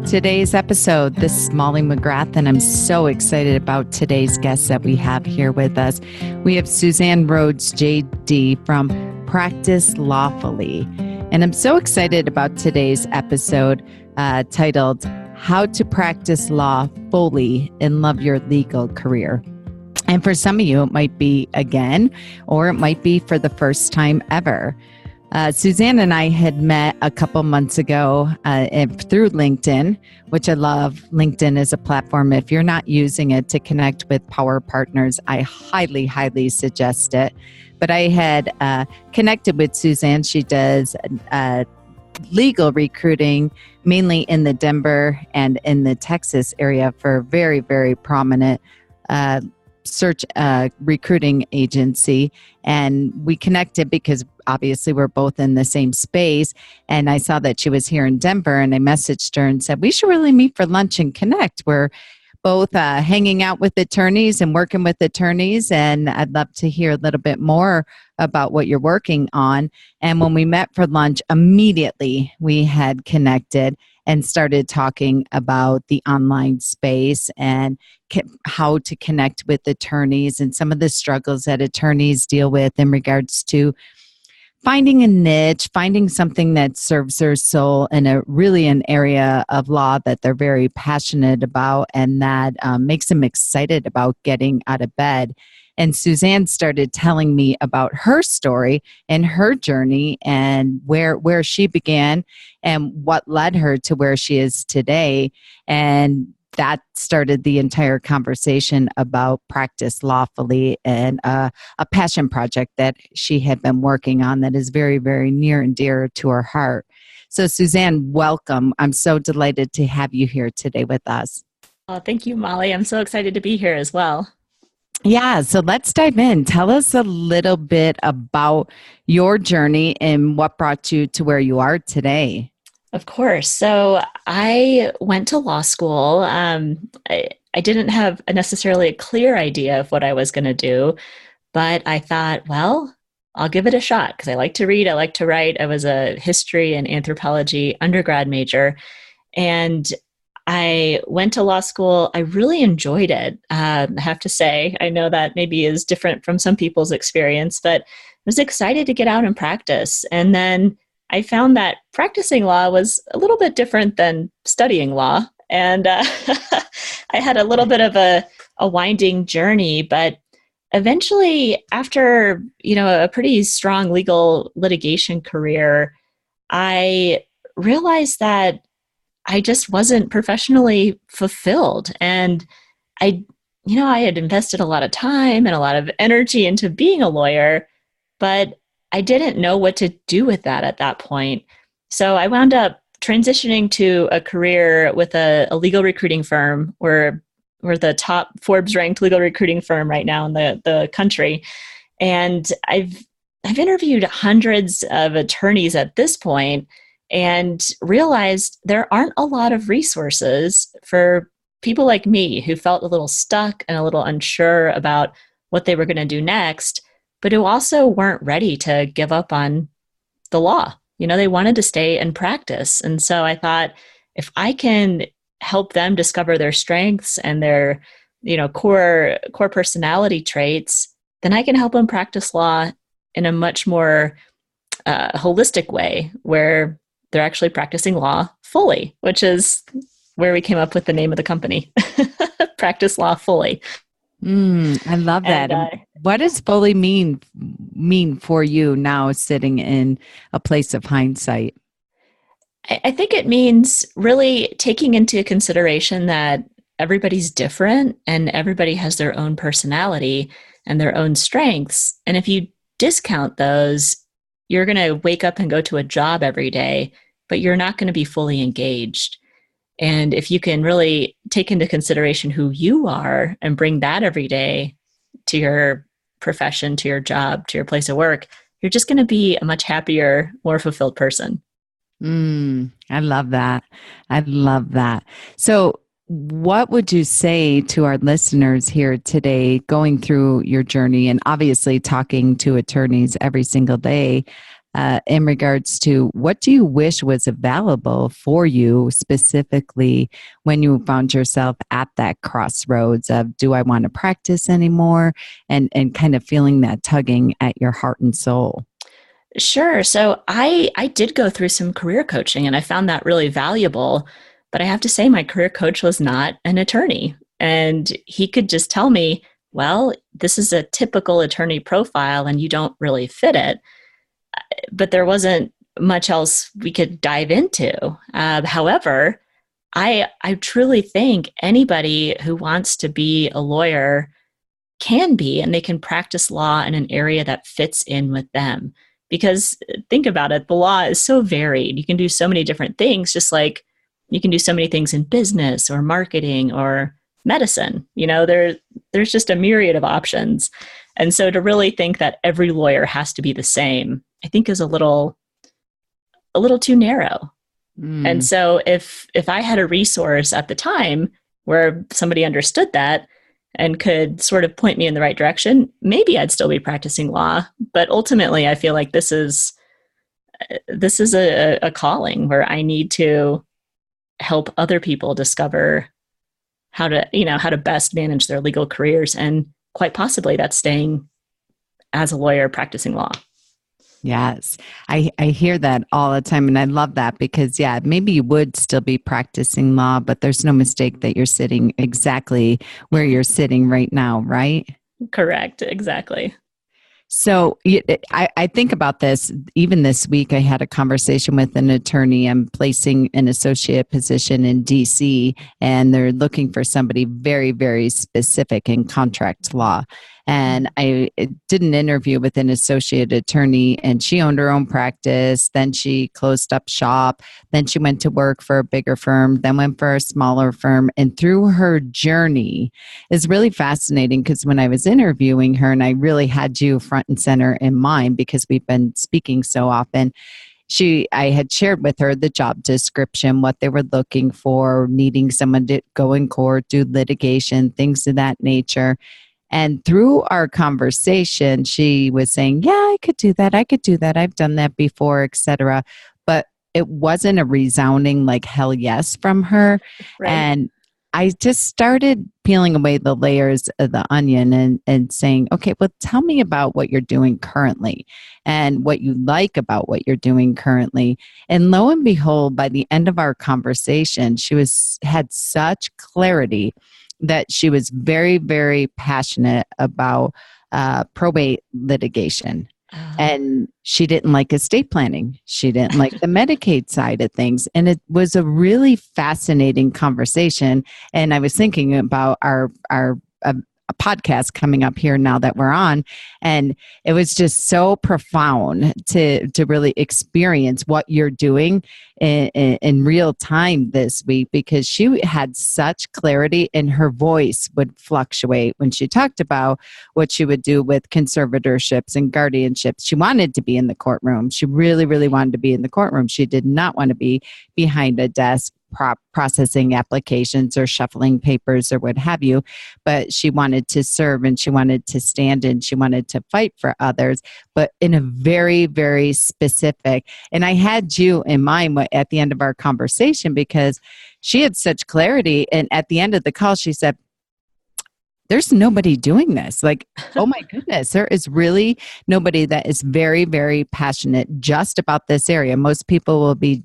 today's episode. This is Molly McGrath, and I'm so excited about today's guests that we have here with us. We have Susanne Rhodes, JD, from Practice Lawfully. And I'm so excited about today's episode titled, How to Practice Law Fully and Love Your Legal Career. And for some of you, it might be again, or it might be for the first time ever. Susanne and I had met a couple months ago through LinkedIn, which I love. LinkedIn is a platform, if you're not using it to connect with power partners, I highly, highly suggest it. But I had connected with Susanne. She does legal recruiting, mainly in the Denver and in the Texas area for a very, very prominent search recruiting agency. And we connected because obviously we're both in the same space. And I saw that she was here in Denver, and I messaged her and said, we should really meet for lunch and connect. We're both hanging out with attorneys and working with attorneys. And I'd love to hear a little bit more about what you're working on. And when we met for lunch, immediately we had connected and started talking about the online space and how to connect with attorneys and some of the struggles that attorneys deal with in regards to finding a niche, finding something that serves their soul in an area of law that they're very passionate about and that makes them excited about getting out of bed. And Susanne started telling me about her story and her journey and where she began and what led her to where she is today. And that started the entire conversation about Practice Lawfully and a passion project that she had been working on that is very, very near and dear to her heart. So Susanne, welcome. I'm so delighted to have you here today with us. Oh, thank you, Molly. I'm so excited to be here as well. Yeah, so let's dive in. Tell us a little bit about your journey and what brought you to where you are today. Of course. So I went to law school. I didn't have necessarily a clear idea of what I was going to do, but I thought, well, I'll give it a shot because I like to read, I like to write. I was a history and anthropology undergrad major, and I went to law school. I really enjoyed it. I have to say, I know that maybe is different from some people's experience, but I was excited to get out and practice. And then I found that practicing law was a little bit different than studying law. And I had a little bit of a winding journey, but eventually after, a pretty strong legal litigation career, I realized that I just wasn't professionally fulfilled. And I had invested a lot of time and a lot of energy into being a lawyer, but I didn't know what to do with that at that point. So I wound up transitioning to a career with a legal recruiting firm. We're the top Forbes-ranked legal recruiting firm right now in the country. And I've interviewed hundreds of attorneys at this point and realized there aren't a lot of resources for people like me who felt a little stuck and a little unsure about what they were going to do next, but who also weren't ready to give up on the law. They wanted to stay and practice. And so I thought, if I can help them discover their strengths and their, core personality traits, then I can help them practice law in a much more holistic way where they're actually practicing law fully, which is where we came up with the name of the company, Practice Law Fully. I love that. What does fully mean for you now, sitting in a place of hindsight? I think it means really taking into consideration that everybody's different and everybody has their own personality and their own strengths. And if you discount those, you're going to wake up and go to a job every day, but you're not going to be fully engaged. And if you can really take into consideration who you are and bring that every day to your profession, to your job, to your place of work, you're just going to be a much happier, more fulfilled person. I love that. I love that. So what would you say to our listeners here today, going through your journey and obviously talking to attorneys every single day? in regards to what do you wish was available for you specifically when you found yourself at that crossroads of, do I want to practice anymore? And kind of feeling that tugging at your heart and soul. Sure. So I did go through some career coaching and I found that really valuable. But I have to say, my career coach was not an attorney. And he could just tell me, well, this is a typical attorney profile and you don't really fit it. But there wasn't much else we could dive into. However, I truly think anybody who wants to be a lawyer can be, and they can practice law in an area that fits in with them. Because think about it, the law is so varied. You can do so many different things, just like you can do so many things in business or marketing or medicine. There's just a myriad of options. And so to really think that every lawyer has to be the same, I think is a little too narrow. And so if I had a resource at the time where somebody understood that and could sort of point me in the right direction, maybe I'd still be practicing law. But ultimately, I feel like this is a calling where I need to help other people discover how to best manage their legal careers. And quite possibly that's staying as a lawyer practicing law. Yes, I hear that all the time. And I love that because, yeah, maybe you would still be practicing law, but there's no mistake that you're sitting exactly where you're sitting right now, right? Correct. Exactly. So I think about this. Even this week, I had a conversation with an attorney. I'm placing an associate position in DC, and they're looking for somebody very, very specific in contract law. And I did an interview with an associate attorney, and she owned her own practice. Then she closed up shop. Then she went to work for a bigger firm, then went for a smaller firm. And through her journey is really fascinating because when I was interviewing her, and I really had you front and center in mind because we've been speaking so often, I had shared with her the job description, what they were looking for, needing someone to go in court, do litigation, things of that nature. And through our conversation, she was saying, yeah, I could do that. I could do that. I've done that before, etc. But it wasn't a resounding like hell yes from her. Right. And I just started peeling away the layers of the onion and saying, okay, well, tell me about what you're doing currently and what you like about what you're doing currently. And lo and behold, by the end of our conversation, she had such clarity that she was very, very passionate about probate litigation. And she didn't like estate planning. She didn't like the Medicaid side of things. And it was a really fascinating conversation. And I was thinking about our a podcast coming up here now that we're on. And it was just so profound to really experience what you're doing in real time this week, because she had such clarity and her voice would fluctuate when she talked about what she would do with conservatorships and guardianships. She wanted to be in the courtroom. She really, really wanted to be in the courtroom. She did not want to be behind a desk processing applications or shuffling papers or what have you, but she wanted to serve and she wanted to stand and she wanted to fight for others, but in a very, very specific. And I had you in mind at the end of our conversation because she had such clarity. And at the end of the call, she said, there's nobody doing this. Like, oh my goodness, there is really nobody that is very, very passionate just about this area. Most people will be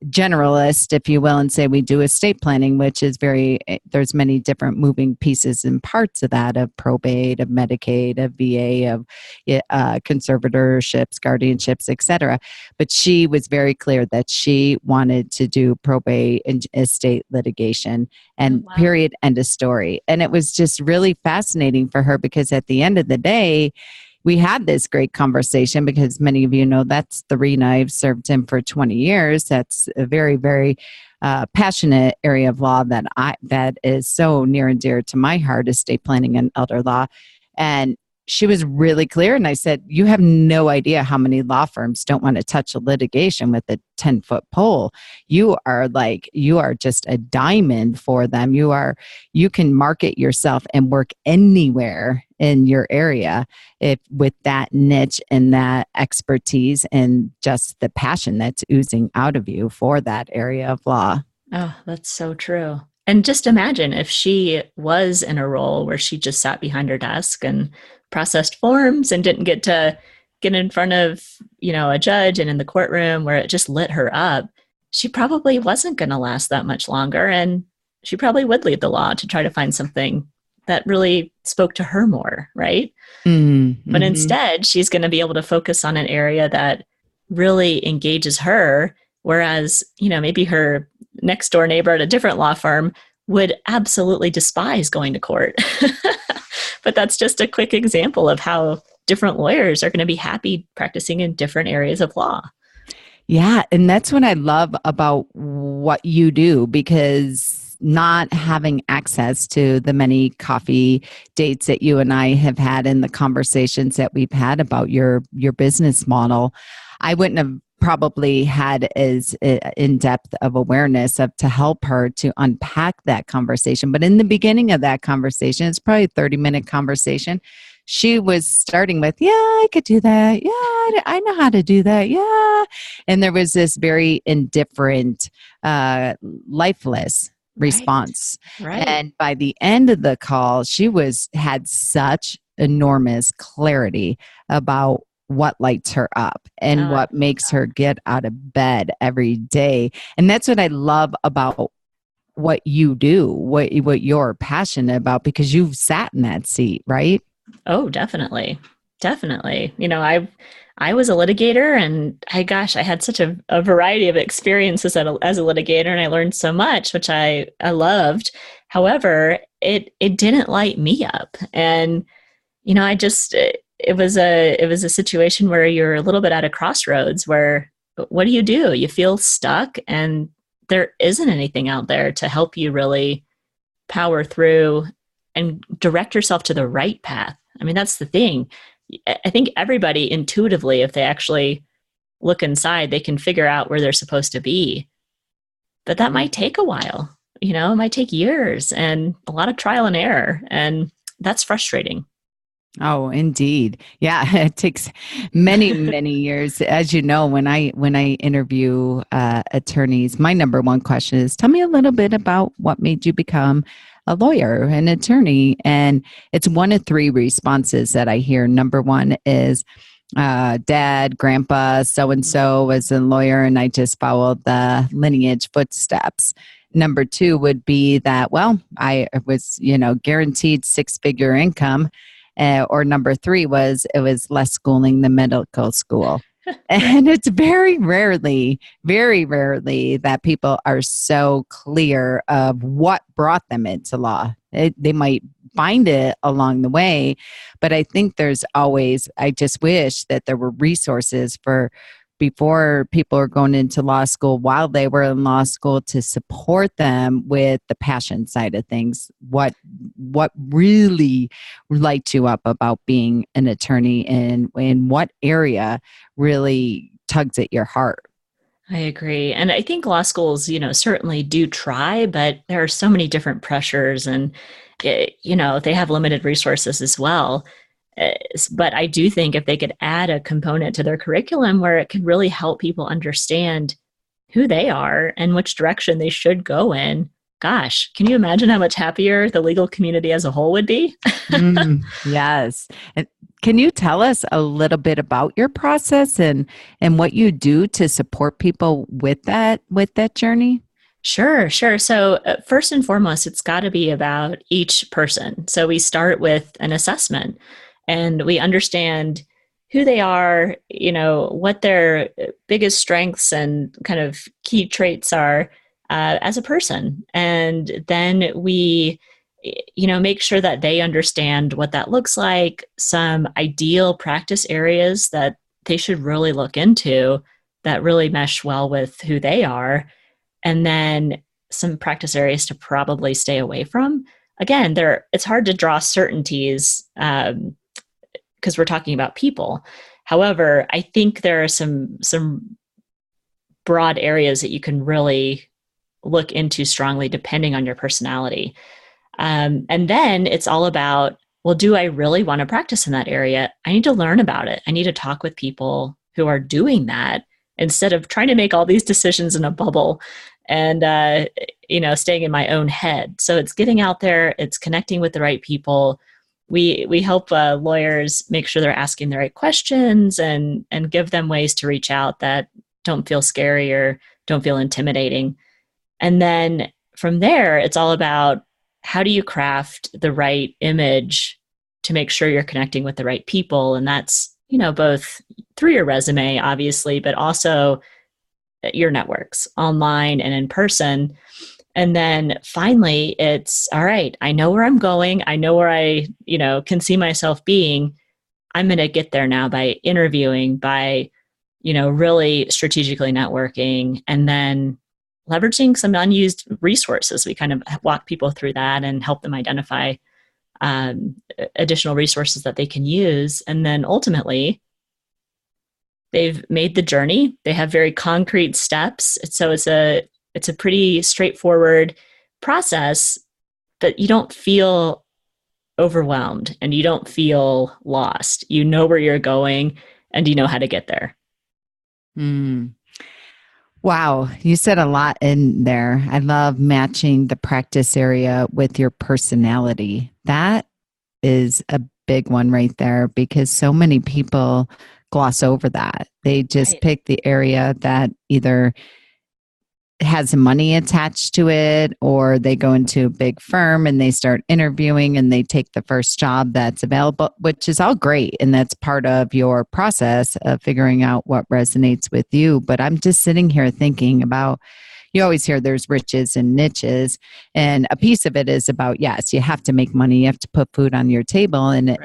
generalist, if you will, and say we do estate planning, which is there's many different moving pieces and parts of that, of probate, of Medicaid, of VA, of conservatorships, guardianships, etc. But she was very clear that she wanted to do probate and estate litigation, and wow. Period, end of story. And it was just really fascinating for her because at the end of the day, we had this great conversation because many of you know that's the arena. I've served him for 20 years. That's a very, very passionate area of law that is so near and dear to my heart, estate planning and elder law. And she was really clear. And I said, you have no idea how many law firms don't want to touch a litigation with a 10-foot pole. You are just a diamond for them. You can market yourself and work anywhere in your area if with that niche and that expertise and just the passion that's oozing out of you for that area of law. Oh, that's so true. And just imagine if she was in a role where she just sat behind her desk and processed forms and didn't get to get in front of, a judge and in the courtroom where it just lit her up. She probably wasn't going to last that much longer. And she probably would leave the law to try to find something that really spoke to her more, right? Mm-hmm. But instead, she's going to be able to focus on an area that really engages her. Whereas, maybe her next door neighbor at a different law firm would absolutely despise going to court. But that's just a quick example of how different lawyers are going to be happy practicing in different areas of law. Yeah. And that's what I love about what you do, because not having access to the many coffee dates that you and I have had and the conversations that we've had about your business model, I wouldn't have probably had as in-depth of awareness of to help her to unpack that conversation. But in the beginning of that conversation, it's probably a 30-minute conversation. She was starting with, yeah, I could do that. Yeah, I know how to do that. Yeah. And there was this very indifferent, lifeless response. Right. And by the end of the call, she had such enormous clarity about what lights her up and what makes her get out of bed every day. And that's what I love about what you do, what you're passionate about, because you've sat in that seat, right? Oh, definitely. Definitely. I was a litigator, and I had such a variety of experiences as a litigator, and I learned so much, which I loved. However, it didn't light me up. And, it was a situation where you're a little bit at a crossroads where, what do? You feel stuck, and there isn't anything out there to help you really power through and direct yourself to the right path. I mean, that's the thing. I think everybody intuitively, if they actually look inside, they can figure out where they're supposed to be. But that might take a while, it might take years and a lot of trial and error. And that's frustrating. Oh, indeed. Yeah, it takes many, many years. As you know, when I interview attorneys, my number one question is, tell me a little bit about what made you become a lawyer, an attorney. And it's one of three responses that I hear. Number one is, dad, grandpa, so-and-so was a lawyer, and I just followed the lineage footsteps. Number two would be that, well, I was, guaranteed 6-figure income. Or number three was, it was less schooling than medical school. And it's very rarely that people are so clear of what brought them into law. They might find it along the way, but I think I just wish that there were resources for before people are going into law school, while they were in law school, to support them with the passion side of things. What really lights you up about being an attorney, and in what area really tugs at your heart? I agree. And I think law schools, certainly do try, but there are so many different pressures, and, they have limited resources as well. But I do think if they could add a component to their curriculum where it could really help people understand who they are and which direction they should go in, gosh, can you imagine how much happier the legal community as a whole would be? Yes. And can you tell us a little bit about your process and what you do to support people with that journey? Sure. So first and foremost, it's got to be about each person. So we start with an assessment, and we understand who they are, what their biggest strengths and kind of key traits are as a person. And then we, make sure that they understand what that looks like, some ideal practice areas that they should really look into that really mesh well with who they are, and then some practice areas to probably stay away from. Again, it's hard to draw certainties because we're talking about people. However, I think there are some broad areas that you can really look into strongly depending on your personality. And then it's all about, well, do I really want to practice in that area? I need to learn about it. I need to talk with people who are doing that instead of trying to make all these decisions in a bubble and, staying in my own head. So it's getting out there, it's connecting with the right people. We help lawyers make sure they're asking the right questions and give them ways to reach out that don't feel scary or don't feel intimidating. And then from there, it's all about how do you craft the right image to make sure you're connecting with the right people. And that's, both through your resume, obviously, but also your networks online and in person. And then finally, it's all right, I know where I'm going. I know where I, can see myself being. I'm going to get there now by interviewing, by, really strategically networking, and then leveraging some unused resources. We kind of walk people through that and help them identify additional resources that they can use. And then ultimately, they've made the journey. They have very concrete steps. So it's a pretty straightforward process, but you don't feel overwhelmed and you don't feel lost. You know where you're going and you know how to get there. Mm. Wow, you said a lot in there. I love matching the practice area with your personality. That is a big one right there because so many people gloss over that. They just Right. pick the area that either has money attached to it, or they go into a big firm and they start interviewing and they take the first job that's available, which is all great. And that's part of your process of figuring out what resonates with you. But I'm just sitting here thinking about, you always hear there's riches and niches. And a piece of it is about, yes, you have to make money, you have to put food on your table, and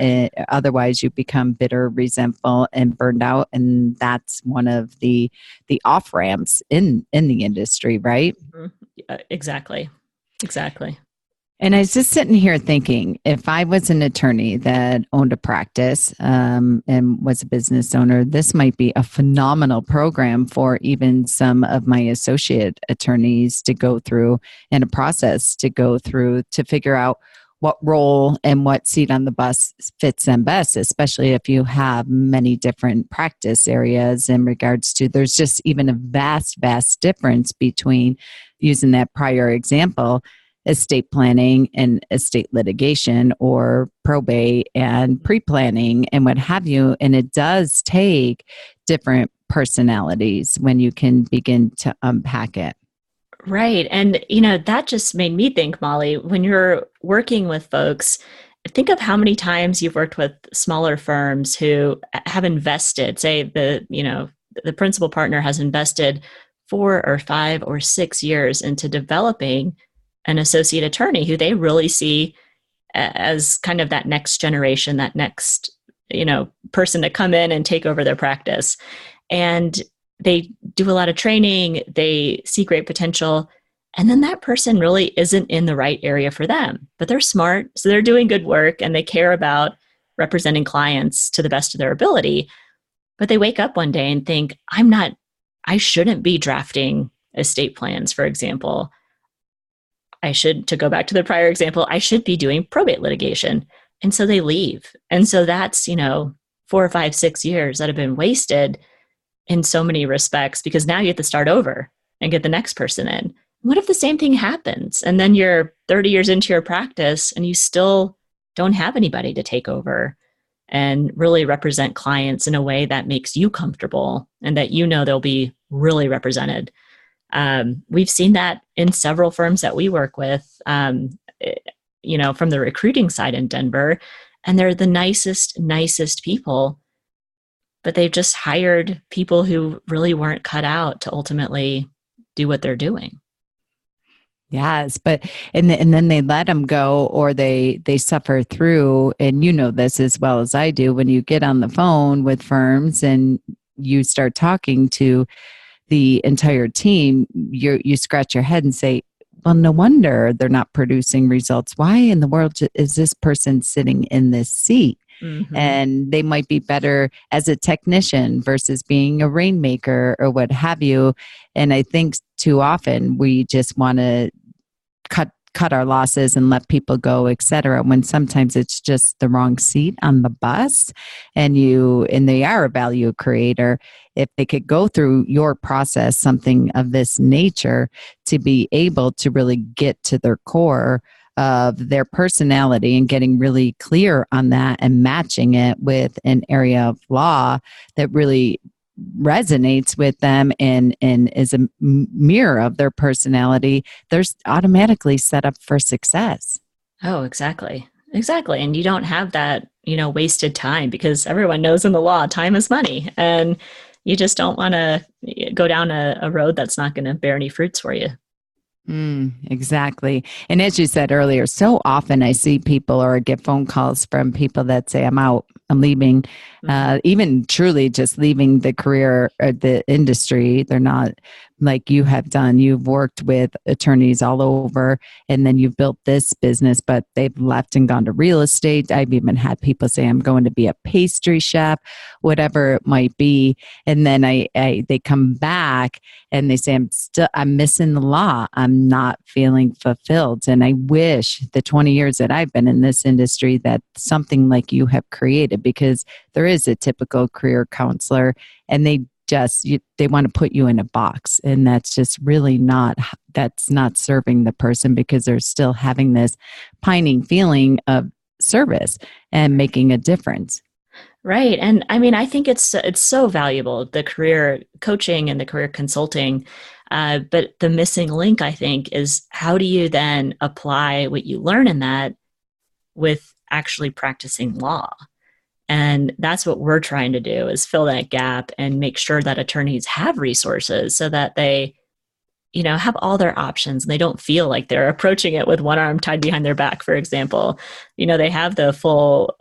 otherwise you become bitter, resentful, and burned out. And that's one of the off ramps in the industry, right? Mm-hmm. Yeah, exactly. And I was just sitting here thinking, if I was an attorney that owned a practice and was a business owner, this might be a phenomenal program for even some of my associate attorneys to go through, and a process to go through to figure out what role and what seat on the bus fits them best, especially if you have many different practice areas in regards to, there's just even a vast difference between, using that prior example, estate planning and estate litigation, or probate and pre-planning and what have you. And it does take different personalities when you can begin to unpack it. Right. And, that just made me think, Molly, when you're working with folks, think of how many times you've worked with smaller firms who have invested, say the principal partner has invested 4 or 5 or 6 years into developing an associate attorney who they really see as kind of that next generation, that next, person to come in and take over their practice. And they do a lot of training, they see great potential, and then that person really isn't in the right area for them. But they're smart, so they're doing good work and they care about representing clients to the best of their ability. But they wake up one day and think, I shouldn't be drafting estate plans, for example. To go back to the prior example, I should be doing probate litigation. And so they leave. And so that's, 4 or 5, 6 years that have been wasted in so many respects, because now you have to start over and get the next person in. What if the same thing happens? And then you're 30 years into your practice and you still don't have anybody to take over and really represent clients in a way that makes you comfortable and that they'll be really represented. We've seen that in several firms that we work with, from the recruiting side in Denver, and they're the nicest people, but they've just hired people who really weren't cut out to ultimately do what they're doing. Yes, but and then they let them go, or they suffer through. And this as well as I do. When you get on the phone with firms and you start talking to the entire team, you scratch your head and say, well, no wonder they're not producing results. Why in the world is this person sitting in this seat? Mm-hmm. And they might be better as a technician versus being a rainmaker or what have you. And I think too often we just want to cut our losses and let people go, et cetera, when sometimes it's just the wrong seat on the bus. And they are a value creator. If they could go through your process, something of this nature, to be able to really get to their core of their personality and getting really clear on that and matching it with an area of law that really resonates with them and is a mirror of their personality, they're automatically set up for success. Oh, exactly. Exactly. And you don't have that, wasted time, because everyone knows in the law, time is money. And you just don't want to go down a road that's not going to bear any fruits for you. Exactly. And as you said earlier, so often I see people or get phone calls from people that say, I'm out, I'm leaving, even truly just leaving the career or the industry. They're not like you have done. You've worked with attorneys all over, and then you've built this business, but they've left and gone to real estate. I've even had people say, I'm going to be a pastry chef, whatever it might be. And then they come back and they say, I'm missing the law. I'm not feeling fulfilled. And I wish the 20 years that I've been in this industry that something like you have created, because there is a typical career counselor and they want to put you in a box, and that's just really that's not serving the person, because they're still having this pining feeling of service and making a difference. Right. And I mean, I think it's so valuable, the career coaching and the career consulting. But the missing link, I think, is how do you then apply what you learn in that with actually practicing law? And that's what we're trying to do, is fill that gap and make sure that attorneys have resources so that they, have all their options, and they don't feel like they're approaching it with one arm tied behind their back, for example. They have the full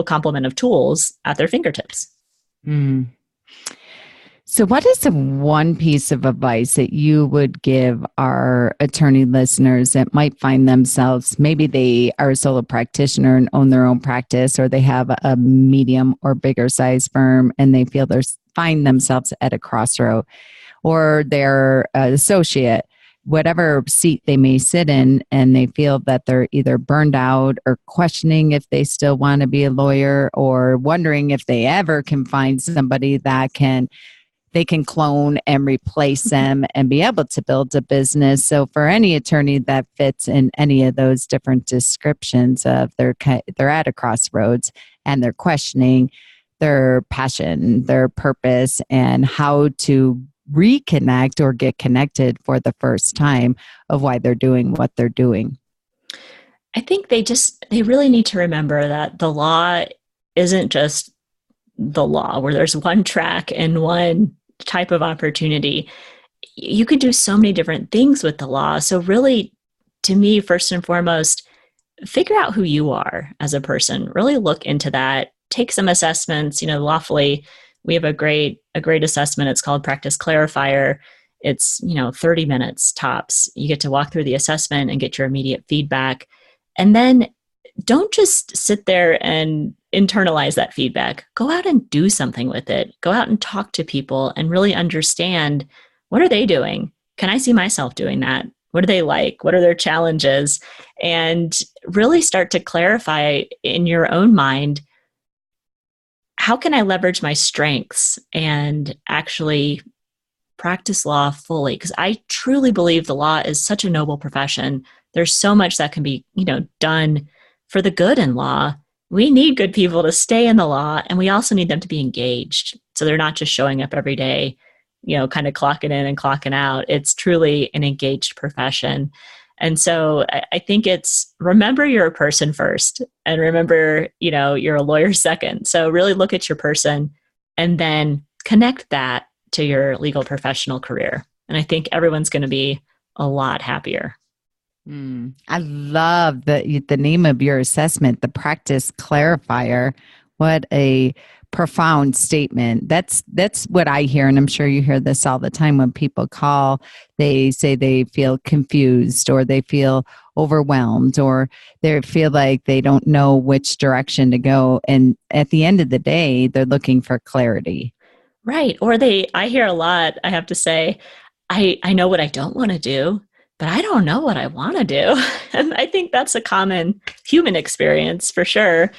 complement of tools at their fingertips. Mm. So, what is the one piece of advice that you would give our attorney listeners that might find themselves, maybe they are a solo practitioner and own their own practice, or they have a medium or bigger size firm and they feel find themselves at a crossroad, or they're an associate, whatever seat they may sit in, and they feel that they're either burned out or questioning if they still want to be a lawyer, or wondering if they ever can find somebody that they can clone and replace them and be able to build a business. So for any attorney that fits in any of those different descriptions of they're at a crossroads and they're questioning their passion, their purpose, and how to reconnect or get connected for the first time of why they're doing what they're doing. I think they really need to remember that the law isn't just the law where there's one track and one type of opportunity. You could do so many different things with the law. So really, to me, first and foremost, figure out who you are as a person. Really look into that. Take some assessments. Lawfully, we have a great assessment. It's called Practice Clarifier. It's 30 minutes tops. You get to walk through the assessment and get your immediate feedback. And then don't just sit there and internalize that feedback. Go out and do something with it. Go out and talk to people and really understand, what are they doing? Can I see myself doing that? What do they like? What are their challenges? And really start to clarify in your own mind, how can I leverage my strengths and actually practice law fully? Because I truly believe the law is such a noble profession. There's so much that can be, done for the good in law. We need good people to stay in the law, and we also need them to be engaged. So they're not just showing up every day, kind of clocking in and clocking out. It's truly an engaged profession. And so I think it's, remember you're a person first, and remember, you're a lawyer second. So really look at your person and then connect that to your legal professional career. And I think everyone's going to be a lot happier. I love the name of your assessment, the Practice Clarifier. What a profound statement. That's what I hear, and I'm sure you hear this all the time when people call. They say they feel confused, or they feel overwhelmed, or they feel like they don't know which direction to go. And at the end of the day, they're looking for clarity. Right. I hear a lot, I have to say, I know what I don't want to do, but I don't know what I want to do. And I think that's a common human experience for sure.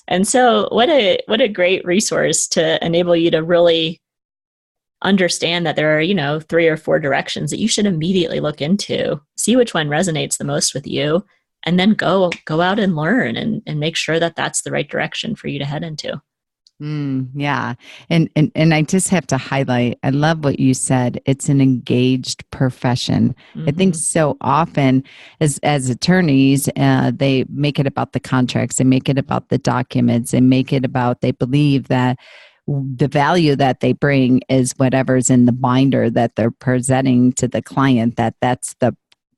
And so what a great resource to enable you to really understand that there are, three or four directions that you should immediately look into, see which one resonates the most with you, and then go out and learn and make sure that that's the right direction for you to head into. Yeah. And I just have to highlight, I love what you said. It's an engaged profession. I think Mm-hmm. so often as attorneys, they make it about the contracts, they make it about the documents, they make it about, they believe that the value that they bring is whatever's in the binder that they're presenting to the client, that's the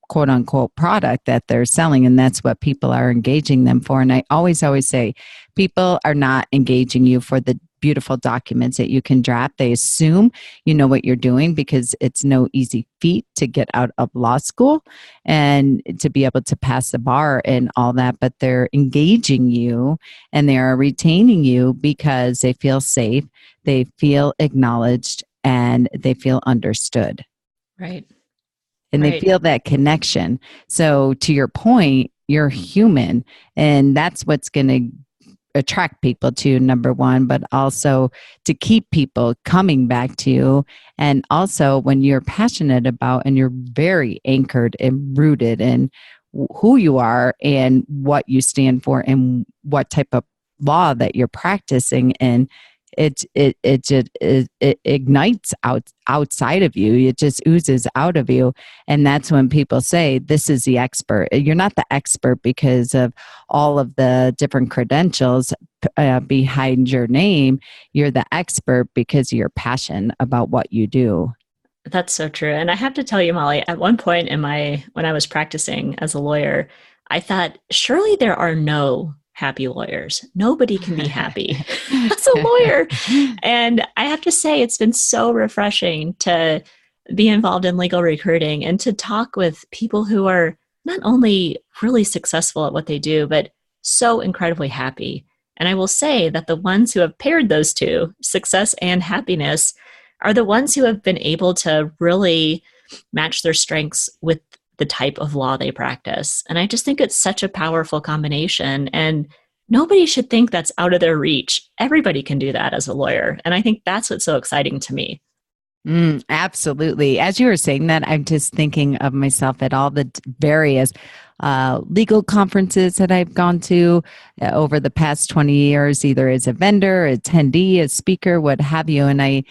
quote unquote product that they're selling, and that's what people are engaging them for. And I always say people are not engaging you for the beautiful documents that you can draft. They assume you know what you're doing, because it's no easy feat to get out of law school and to be able to pass the bar and all that, but they're engaging you and they are retaining you because they feel safe, they feel acknowledged, and they feel understood, Right. and they Right. feel that connection. So to your point, you're human, and that's what's going to attract people to you, number one, but also to keep people coming back to you. And also when you're passionate about and you're very anchored and rooted in who you are and what you stand for and what type of law that you're practicing, and it ignites outside of you. It just oozes out of you, and that's when people say, "This is the expert." You're not the expert because of all of the different credentials behind your name. You're the expert because of your passion about what you do. That's so true. And I have to tell you, Molly, at one point when I was practicing as a lawyer, I thought, surely there are no happy lawyers. Nobody can be happy as a lawyer. And I have to say, it's been so refreshing to be involved in legal recruiting and to talk with people who are not only really successful at what they do, but so incredibly happy. And I will say that the ones who have paired those two, success and happiness, are the ones who have been able to really match their strengths with the type of law they practice. And I just think it's such a powerful combination. And nobody should think that's out of their reach. Everybody can do that as a lawyer. And I think that's what's so exciting to me. Absolutely. As you were saying that, I'm just thinking of myself at all the various legal conferences that I've gone to over the past 20 years, either as a vendor, attendee, a speaker, what have you. And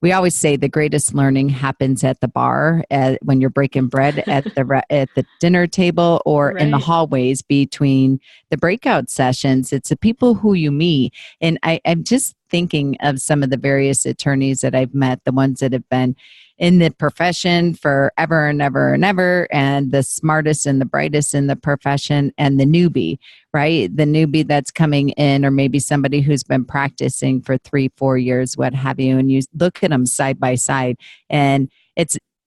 we always say the greatest learning happens at the bar, when you're breaking bread at at the dinner table, or in the Right. hallways between the breakout sessions. It's the people who you meet. And I'm just thinking of some of the various attorneys that I've met, the ones that have been in the profession for ever and ever and ever, and the smartest and the brightest in the profession, and the newbie, right? The newbie that's coming in, or maybe somebody who's been practicing for 3-4 years, what have you. And you look at them side by side, and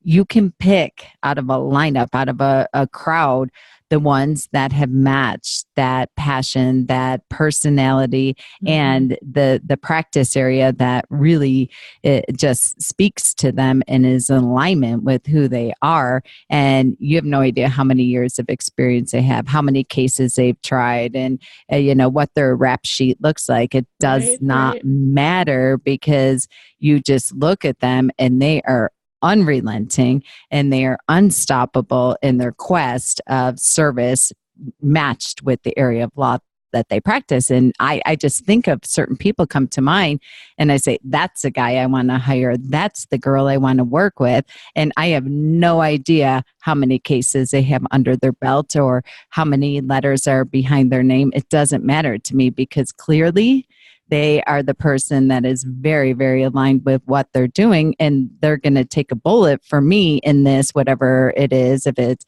you can pick out of a lineup, out of a crowd, the ones that have matched that passion, that personality, Mm-hmm. and the practice area that really, it just speaks to them and is in alignment with who they are. And you have no idea how many years of experience they have, how many cases they've tried, and what their rap sheet looks like. It does Right, not right. matter, because you just look at them and they are unrelenting, and they are unstoppable in their quest of service matched with the area of law that they practice. And I just think of certain people come to mind, and I say, that's the guy I want to hire. That's the girl I want to work with. And I have no idea how many cases they have under their belt, or how many letters are behind their name. It doesn't matter to me, because clearly they are the person that is very, very aligned with what they're doing, and they're going to take a bullet for me in this, whatever it is, if it's,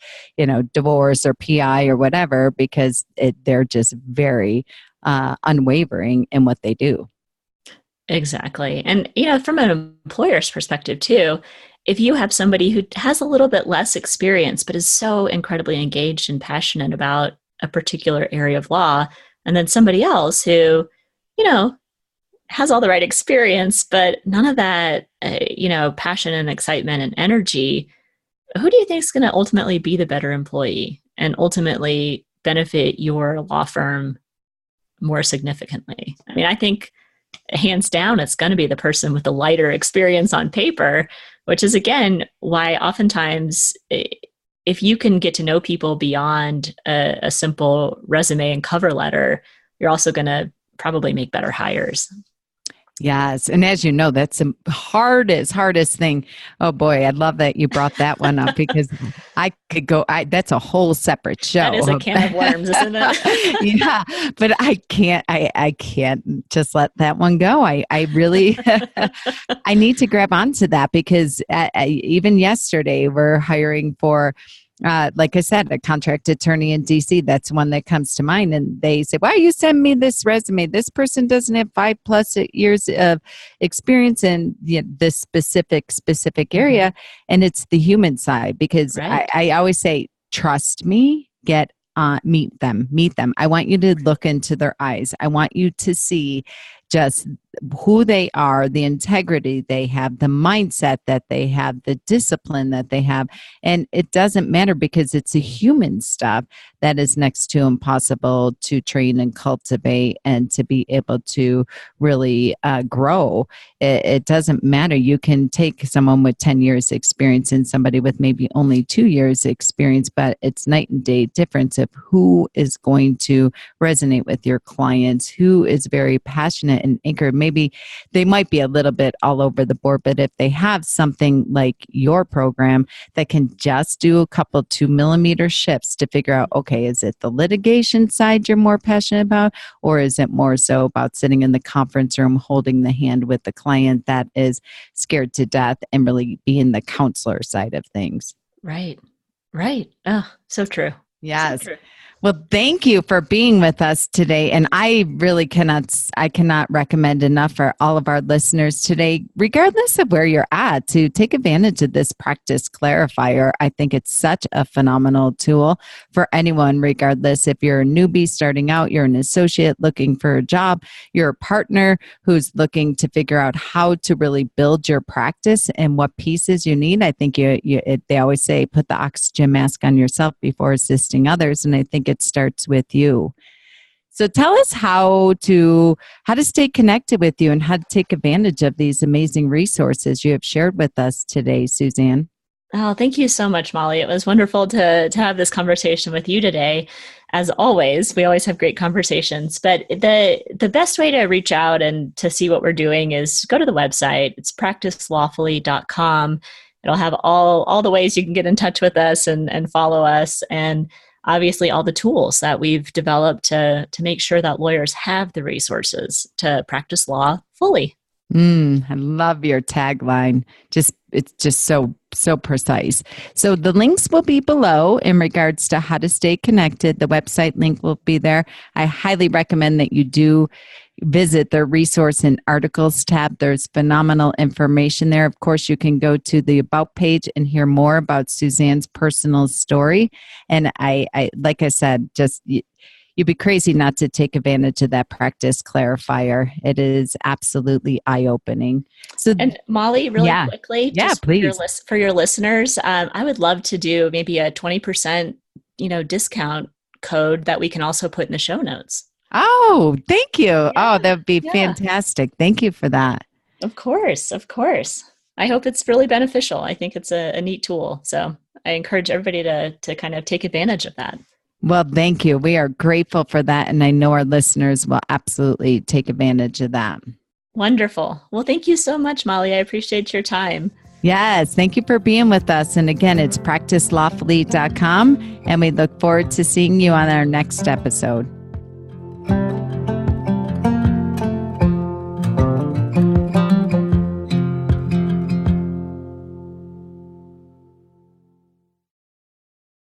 divorce or PI or whatever, because they're just very unwavering in what they do. Exactly. And, from an employer's perspective too, if you have somebody who has a little bit less experience, but is so incredibly engaged and passionate about a particular area of law, and then somebody else who, you know, has all the right experience, but none of that, passion and excitement and energy, who do you think is going to ultimately be the better employee and ultimately benefit your law firm more significantly? I mean, I think hands down, it's going to be the person with the lighter experience on paper, which is, again, why oftentimes if you can get to know people beyond a simple resume and cover letter, you're also going to probably make better hires. Yes. And as you know, that's the hardest thing. Oh boy, I love that you brought that one up because I could go, that's a whole separate show. That is a can of worms, isn't it? Yeah, but I can't just let that one go. I really, I need to grab onto that because even yesterday we're hiring for like I said, a contract attorney in DC. That's one that comes to mind. And they say, why you send me this resume? This person doesn't have 5+ years of experience in this specific area. And it's the human side because Right. I always say, trust me, meet them. I want you to look into their eyes. I want you to see just who they are, the integrity they have, the mindset that they have, the discipline that they have. And it doesn't matter because it's a human stuff that is next to impossible to train and cultivate and to be able to really grow. It doesn't matter. You can take someone with 10 years experience and somebody with maybe only 2 years experience, but it's night and day difference of who is going to resonate with your clients, who is very passionate and anchored. Maybe they might be a little bit all over the board, but if they have something like your program that can just do a couple 2mm shifts to figure out, okay, is it the litigation side you're more passionate about, or is it more so about sitting in the conference room holding the hand with the client that is scared to death and really being the counselor side of things? Right. Oh, so true. Yes. So true. Well, thank you for being with us today. And I really cannot recommend enough for all of our listeners today, regardless of where you're at, to take advantage of this Practice Clarifier. I think it's such a phenomenal tool for anyone, regardless if you're a newbie starting out, you're an associate looking for a job, you're a partner who's looking to figure out how to really build your practice and what pieces you need. I think they always say, put the oxygen mask on yourself before assisting others. And I think it starts with you. So tell us how to stay connected with you and how to take advantage of these amazing resources you have shared with us today, Susanne. Oh, thank you so much, Molly. It was wonderful to have this conversation with you today. As always, we always have great conversations, but the best way to reach out and to see what we're doing is go to the website. It's practicelawfully.com. It'll have all the ways you can get in touch with us and follow us, and obviously all the tools that we've developed to make sure that lawyers have the resources to practice law fully. I love your tagline. It's just so precise. So the links will be below in regards to how to stay connected. The website link will be there. I highly recommend that you do visit the resource and articles tab. There's phenomenal information there. Of course, you can go to the About page and hear more about Susanne's personal story. And I like I said, just you'd be crazy not to take advantage of that Practice Clarifier. It is absolutely eye-opening. So, and Molly, really quickly, just please. For your listeners, I would love to do maybe a 20% discount code that we can also put in the show notes. Oh, thank you. Oh, that would be fantastic. Thank you for that. Of course. I hope it's really beneficial. I think it's a neat tool. So I encourage everybody to kind of take advantage of that. Well, thank you. We are grateful for that. And I know our listeners will absolutely take advantage of that. Wonderful. Well, thank you so much, Molly. I appreciate your time. Yes, thank you for being with us. And again, it's practicelawfully.com. And we look forward to seeing you on our next episode.